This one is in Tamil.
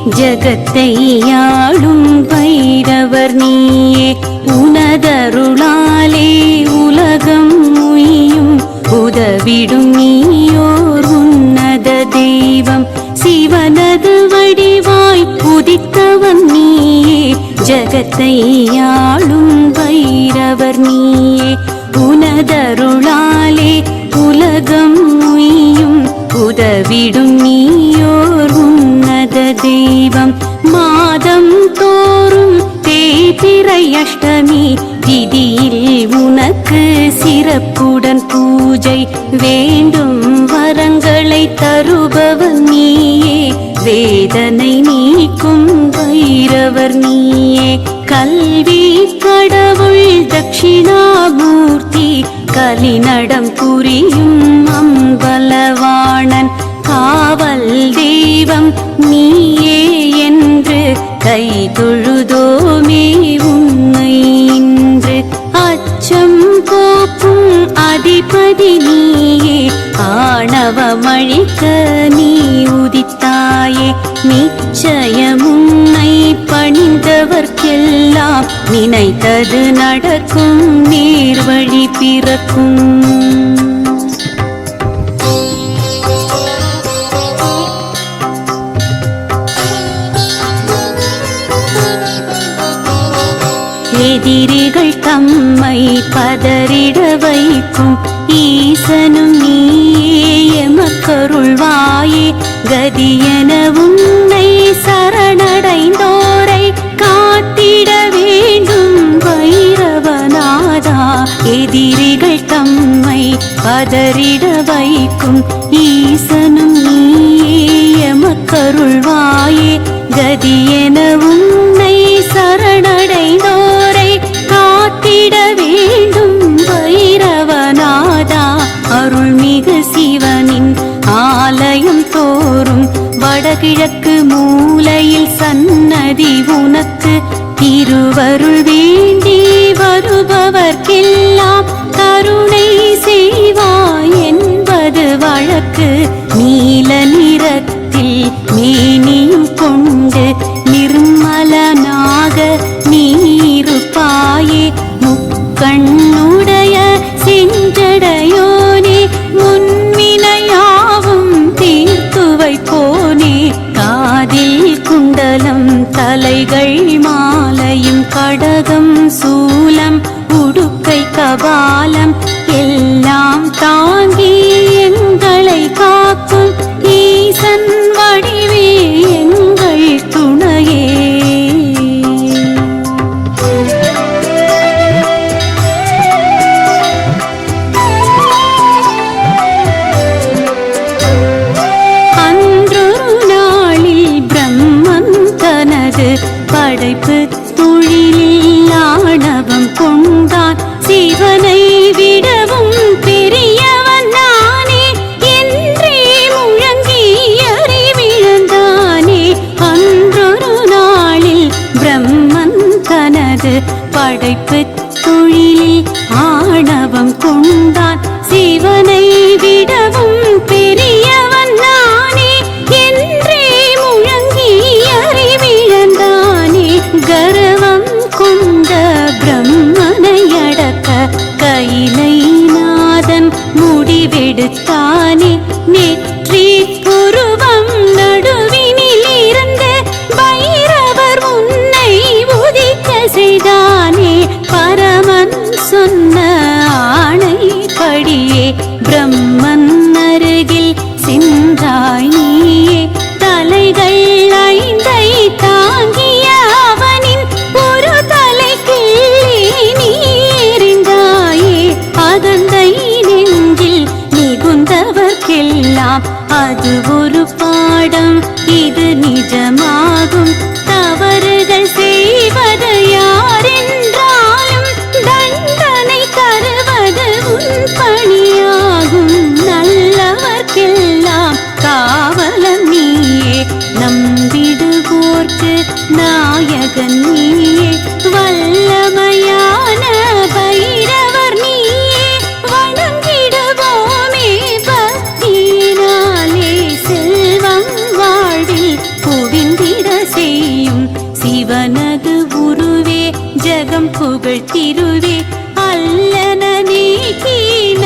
ஜகத்தை ஆளும் பைரவர் நீயே. உனதருளாலே உலகம் உய்யும் உதவிடும் நீயோர் உன்னத தெய்வம். சிவனது வடிவாய் உதித்தவன் நீயே. ஜகத்தை ஆளும் பைரவர் நீயே. உனதருளாலே உலகம் உய்யும் உதவிடும் நீயோர் உன்னத தெய்வம். மாதம் தோறும் தேய்பிறை அஷ்டமி திதியில் உனக்கு சிறப்புடன் பூஜை. வேண்டும் வரங்களை தருபவன் நீயே. வேதனை நீக்கும் பைரவர் நீயே. கல்வி கடவுள் தட்சிணாமூர்த்தி கலிநடம் புரியும் அம்பலவாணன். காவல் தெய்வம் நீயே என்று கை தொழுதோமே உன்னை இன்று. அச்சம் போக்கும் அதிபதி நீயே. ஆணவமழிக்க நீ உதித்தாயே. நிச்சயம் உன்னை பணிந்தவர்க்கெல்லாம் நினைத்தது நடக்கும். நேர்வழி பிறக்கும். எதிரிகள் தம்மை பதறிட வைக்கும் ஈசனும் நீயே. எமக்கருள்வாயே கதியென உன்னை சரணடைந்தோரை காத்திட வேண்டும் பைரவநாதா. எதிரிகள் தம்மை பதறிட வைக்கும் ஈசனும் நீயே. எமக்கருள்வாயே கதியென உன்னை சரணடைந்தோரை காத்திட வேண்டும் பைரவநாதா. அருள்மிகு சிவனின் ஆலயம் தோறும் வடகிழக்கு மூலையில் சன்னதி உனக்கு. திருவருள் வேண்டி வருபவர்க்கெல்லாம் கருணை செய்வாய் என்பது வழக்கு. நீல நிறத்தில் மேனியும் கொண்டு நிர்மலனாக நீருப்பாயே. முக்கண்ணுடைய செஞ்சடையோனே. முன்வினையாவும் தீர்த்து வைப்போனே. காதில் குண்டலம் தலைகள் மாலையும் கடகம் சூலம் உடுக்கை கபாலம் எல்லாம் தாங்கி எங்களை காக்கும் ஈசன் வடிவே எங்கள் துணையே. அன்றொரு நாளில் பிரம்மன் தனது படைப்பு தொழிலில் ஆணவம் கொண்டான். சிவனை விடவும் பெரியவன் நானே என்றே முழங்கி அறிவிழந்தானே. அன்றொரு நாளில் பிரம்மன் தனது படைப்பு தொழிலில் ஆணவம் கொண்டான். சிவனை விடவும் பெரியவன் நானே என்றே முழங்கி அறிவிழந்தானே. கர்வம் கொண்ட பிரம்மனை அடக்க கைலை நாதன் முடிவெடுத்தானே. நெற்றி புருவம் நடுவினில் இருந்து பைரவர் உன்னை உதிக்க செய்தானே. பரமன் சொன்ன ஆணைப்படியே பிரம்மன் அருகில் சென்றாய் நீயே. தலைகள் ஐந்தை தாங்கிய அவனின் ஒரு தலைக்கு நீ எறிந்தாயே. அகந்தை நெஞ்சில் மிகுந்தவர்க்கெல்லாம் அது ஒரு பாடம். இது நிஜமாகும். தவறுகள் செய்வது யாரென்றாலும் தண்டனை தருவது உன் பணியாகும். நல்லவர்க்கெல்லாம் காவலன் நீயே. நம்பிடுவோர்க்கு நாயகன் நீயே. வல்லமையான பைரவர் நீயே. வணங்கிடுவோமே பக்தியினாலே செல்வம் வாழ்வில் குவிந்திட சிவனது உருவே ஜகம் புகழ் திருவே அல்லன நீக்கின